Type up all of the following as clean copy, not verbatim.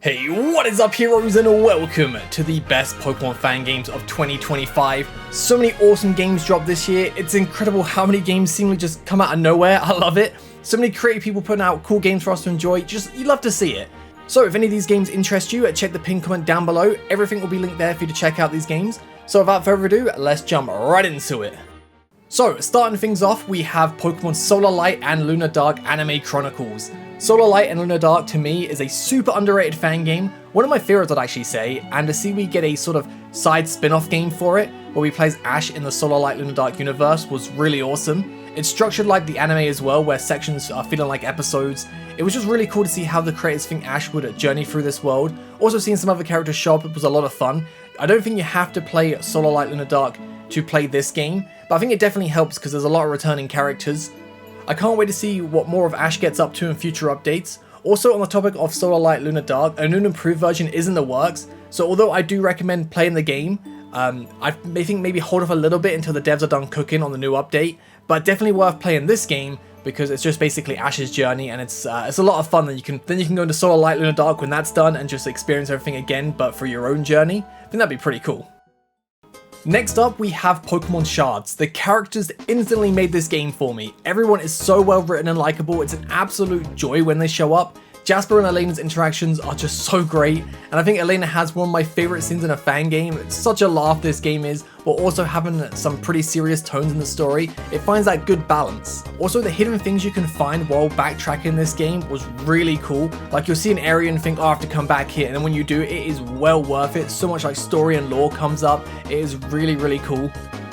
Hey, what is up heroes and welcome to the best Pokemon fan games of 2025. So many awesome games dropped this year. It's incredible how many games seemingly just come out of nowhere. I love it. So many creative people putting out cool games for us to enjoy. You love to see it. So if any of these games interest you, check the pinned comment down below. Everything will be linked there for you to check out these games. So without further ado, let's jump right into it. So, starting things off, we have Pokemon Solar Light and Lunar Dark Anime Chronicles. Solar Light and Lunar Dark, to me, is a super underrated fan game, one of my favorites I'd actually say, and to see we get a sort of side spin-off game for it, where we play as Ash in the Solar Light Lunar Dark universe, was really awesome. It's structured like the anime as well, where sections are feeling like episodes. It was just really cool to see how the creators think Ash would journey through this world. Also seeing some other characters show up, it was a lot of fun. I don't think you have to play Solar Light Lunar Dark to play this game, but I think it definitely helps because there's a lot of returning characters. I can't wait to see what more of Ash gets up to in future updates. Also on the topic of Solar Light Lunar Dark, a new and improved version is in the works, so although I do recommend playing the game, I think maybe hold off a little bit until the devs are done cooking on the new update, but definitely worth playing this game because it's just basically Ash's journey and it's a lot of fun. Then you can go into Solar Light Lunar Dark when that's done and just experience everything again, but for your own journey. I think that'd be pretty cool. Next up, we have Pokémon Shards. The characters instantly made this game for me. Everyone is so well written and likable. It's an absolute joy when they show up. Jasper and Elena's interactions are just so great, and I think Elena has one of my favorite scenes in a fan game. It's such a laugh this game is, while also having some pretty serious tones in the story. It finds that good balance. Also, the hidden things you can find while backtracking this game was really cool. Like you'll see an area and think, oh, I have to come back here, and then when you do, it is well worth it. So much like story and lore comes up. It is really, really cool.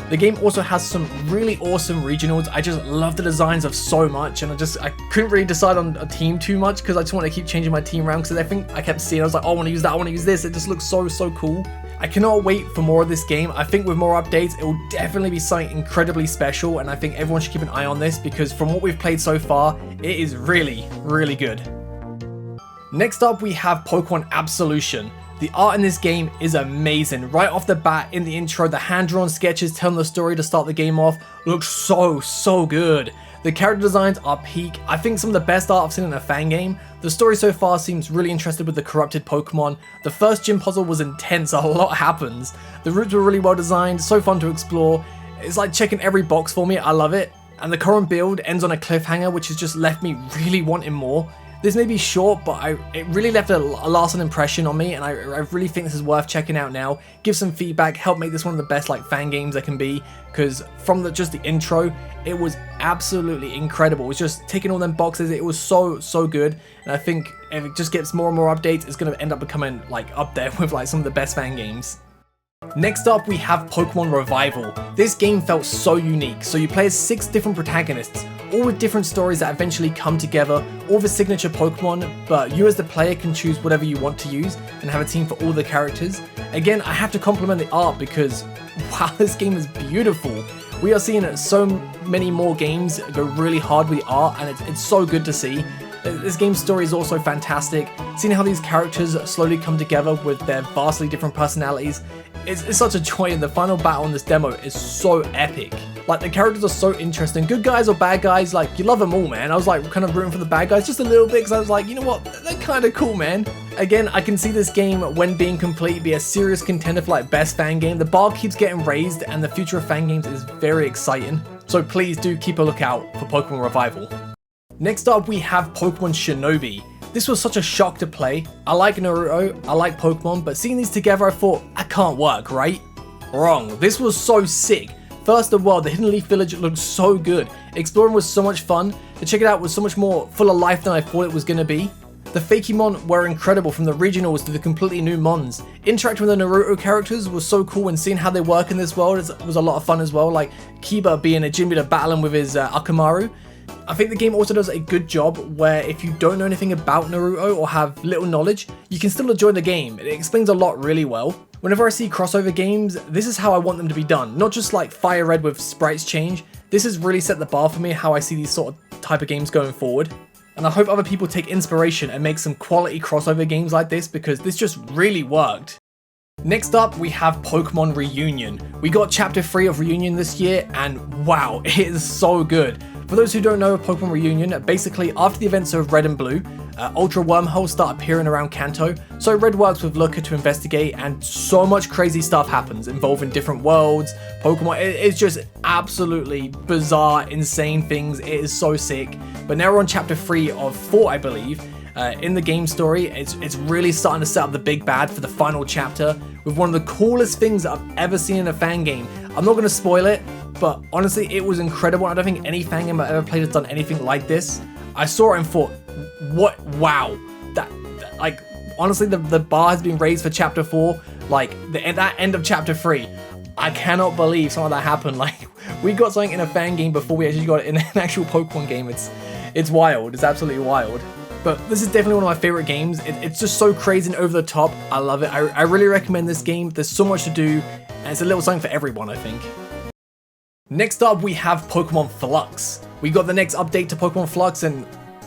The game also has some really awesome regionals. I just love the designs of so much, and I couldn't really decide on a team too much because I just want to keep changing my team around because I think I kept seeing, I was like, oh, I want to use that, I want to use this. It just looks so cool. I cannot wait for more of this game. I think with more updates, it will definitely be something incredibly special, and I think everyone should keep an eye on this because from what we've played so far, it is really, really good. Next up, we have Pokémon Absolution. The art in this game is amazing. Right off the bat in the intro, the hand-drawn sketches telling the story to start the game off look so good. The character designs are peak. I think some of the best art I've seen in a fan game. The story so far seems really interested with the corrupted Pokemon. The first gym puzzle was intense, a lot happens. The routes were really well designed, so fun to explore. It's like checking every box for me, I love it. And the current build ends on a cliffhanger, which has just left me really wanting more. This may be short, but it really left a lasting impression on me, and I really think this is worth checking out now. Give some feedback, help make this one of the best fan games that can be, because from just the intro, it was absolutely incredible. It was just ticking all them boxes. It was so good, and I think if it just gets more and more updates, it's going to end up becoming up there with some of the best fan games. Next up, we have Pokémon Revival. This game felt so unique. So you play as 6 different protagonists, all with different stories that eventually come together, all with signature Pokemon, but you as the player can choose whatever you want to use and have a team for all the characters. Again, I have to compliment the art because, wow, this game is beautiful. We are seeing so many more games go really hard with the art, and it's so good to see. This game's story is also fantastic. Seeing how these characters slowly come together with their vastly different personalities, it's such a joy, and the final battle in this demo is so epic. The characters are so interesting. Good guys or bad guys, you love them all, man. I was kind of rooting for the bad guys just a little bit because I was like, you know what, they're kind of cool, man. Again, I can see this game, when being complete, be a serious contender for best fan game. The bar keeps getting raised, and the future of fan games is very exciting. So please do keep a lookout for Pokémon Revival. Next up, we have Pokémon Shinobi. This was such a shock to play. I like Naruto, I like Pokemon, but seeing these together, I thought, that can't work, right? Wrong. This was so sick. First of all, the Hidden Leaf Village looked so good. Exploring was so much fun. To check it out was so much more full of life than I thought it was going to be. The Fakemon were incredible, from the regionals to the completely new mons. Interacting with the Naruto characters was so cool, and seeing how they work in this world was a lot of fun as well, like Kiba being a gym leader battling with his Akamaru. I think the game also does a good job where if you don't know anything about Naruto or have little knowledge, you can still enjoy the game. It explains a lot really well. Whenever I see crossover games, this is how I want them to be done. Not just Fire Red with sprites change. This has really set the bar for me how I see these sort of type of games going forward. And I hope other people take inspiration and make some quality crossover games like this because this just really worked. Next up, we have Pokémon Reunion. We got Chapter 3 of Reunion this year, and wow, it is so good. For those who don't know of Pokémon Reunion, basically after the events of Red and Blue, Ultra wormholes start appearing around Kanto, so Red works with Lunar to investigate, and so much crazy stuff happens involving different worlds, Pokemon. It's just absolutely bizarre, insane things. It is so sick. But now we're on chapter 3 of 4, I believe. In the game story, it's really starting to set up the big bad for the final chapter with one of the coolest things that I've ever seen in a fan game. I'm not going to spoil it, but honestly, it was incredible. I don't think any fan game I've ever played has done anything like this. I saw it and thought, what? Wow. That like, honestly, the bar has been raised for chapter 4. Like, that end of chapter 3. I cannot believe something like that happened. Like, we got something in a fan game before we actually got it in an actual Pokemon game. It's wild. It's absolutely wild. But this is definitely one of my favorite games. It's just so crazy and over the top. I love it. I really recommend this game. There's so much to do, and it's a little something for everyone, I think. Next up, we have Pokemon Flux. We got the next update to Pokemon Flux, and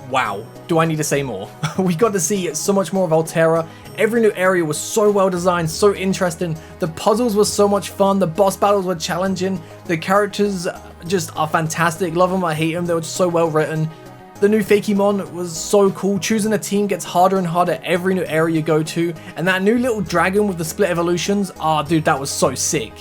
wow, do I need to say more? We got to see so much more of Altera. Every new area was so well designed, so interesting. The puzzles were so much fun. The boss battles were challenging. The characters just are fantastic. Love them, I hate them. They were just so well written. The new Fakemon was so cool. Choosing a team gets harder and harder every new area you go to. And that new little dragon with the split evolutions, dude, that was so sick.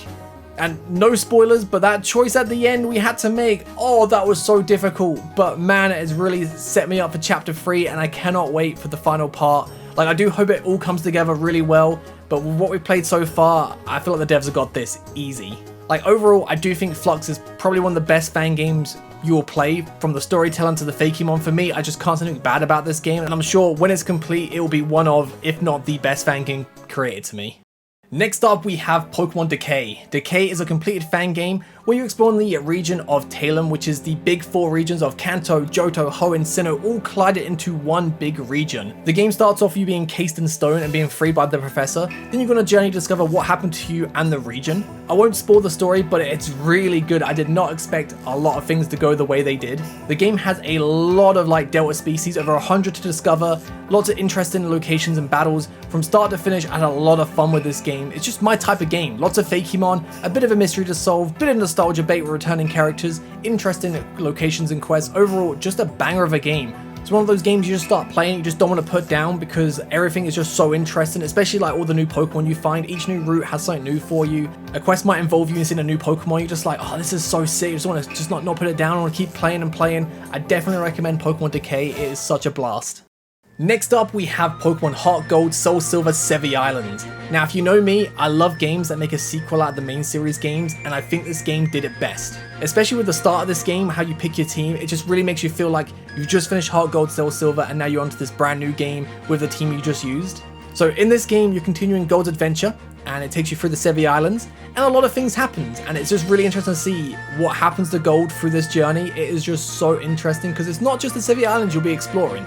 And no spoilers, but that choice at the end we had to make, that was so difficult. But man, it has really set me up for chapter 3, and I cannot wait for the final part. Like, I do hope it all comes together really well, but with what we've played so far, I feel like the devs have got this easy. Like, overall, I do think Flux is probably one of the best fan games you will play, from the storytelling to the Fakemon. For me, I just can't say anything bad about this game, and I'm sure when it's complete, it will be one of, if not the best fan game created to me. Next up, we have Pokemon Decay. Decay is a completed fan game where you explore the region of Talem, which is the big 4 regions of Kanto, Johto, Hoenn, Sinnoh, all collided into one big region. The game starts off you being encased in stone and being freed by the professor. Then you go on a journey to discover what happened to you and the region. I won't spoil the story, but it's really good. I did not expect a lot of things to go the way they did. The game has a lot of Delta species, over 100 to discover, lots of interesting locations and battles. From start to finish, I had a lot of fun with this game. It's just my type of game. Lots of Fakemon, a bit of a mystery to solve, bit of nostalgia bait with returning characters, interesting locations and quests. Overall, just a banger of a game. It's one of those games you just start playing, you just don't want to put down because everything is just so interesting, especially all the new Pokemon you find. Each new route has something new for you. A quest might involve you in seeing a new Pokemon. You're just like, this is so sick. I just want to not put it down. I want to keep playing and playing. I definitely recommend Pokemon Decay. It is such a blast. Next up, we have Pokemon HeartGold, SoulSilver, Sevii Island. Now, if you know me, I love games that make a sequel out of the main series games, and I think this game did it best. Especially with the start of this game, how you pick your team, it just really makes you feel like you've just finished HeartGold, SoulSilver, and now you're onto this brand new game with the team you just used. So in this game, you're continuing Gold's adventure, and it takes you through the Sevii Islands, and a lot of things happen, and it's just really interesting to see what happens to Gold through this journey. It is just so interesting, because it's not just the Sevii Islands you'll be exploring.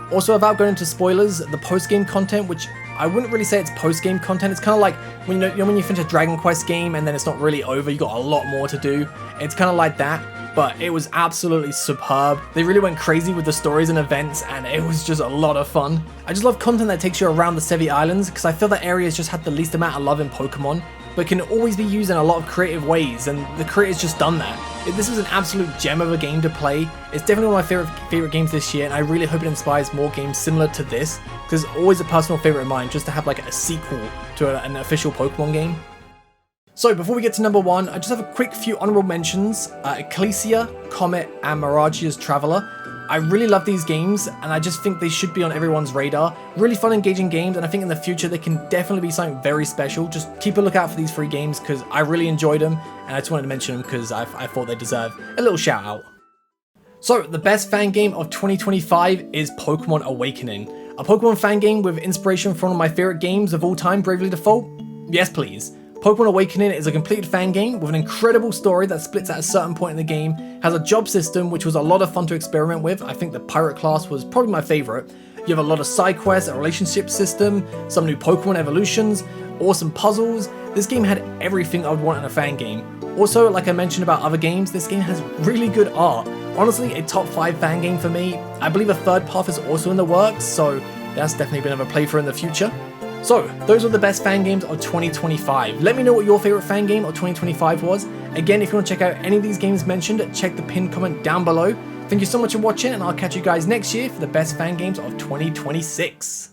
Also, without going into spoilers, the post-game content, which I wouldn't really say it's post-game content, it's kind of like when when you finish a Dragon Quest game and then it's not really over, you got a lot more to do. It's kind of like that, but it was absolutely superb. They really went crazy with the stories and events, and it was just a lot of fun. I just love content that takes you around the Sevii Islands, because I feel that area's just had the least amount of love in Pokemon, but can always be used in a lot of creative ways, and the creators just done that. This was an absolute gem of a game to play. It's definitely one of my favorite games this year, and I really hope it inspires more games similar to this, because it's always a personal favorite of mine just to have a sequel to an official Pokemon game. So before we get to number 1, I just have a quick few honorable mentions. Ecclesia, Comet, and Miragia's Traveler. I really love these games, and I just think they should be on everyone's radar. Really fun, engaging games, and I think in the future they can definitely be something very special. Just keep a lookout for these 3 games, because I really enjoyed them, and I just wanted to mention them because I thought they deserve a little shout out. So the best fan game of 2025 is Pokemon Awakening. A Pokemon fan game with inspiration from one of my favorite games of all time, Bravely Default? Yes please. Pokemon Awakening is a completed fan game with an incredible story that splits at a certain point in the game, has a job system which was a lot of fun to experiment with. I think the pirate class was probably my favorite. You have a lot of side quests, a relationship system, some new Pokemon evolutions, awesome puzzles. This game had everything I would want in a fan game. Also, like I mentioned about other games, this game has really good art. Honestly, a top 5 fan game for me. I believe a third path is also in the works, so that's definitely been another playthrough in the future. So, those are the best fan games of 2025. Let me know what your favorite fan game of 2025 was, Again, if you want to check out any of these games mentioned, check the pinned comment down below. Thank you so much for watching, and I'll catch you guys next year for the best fan games of 2026.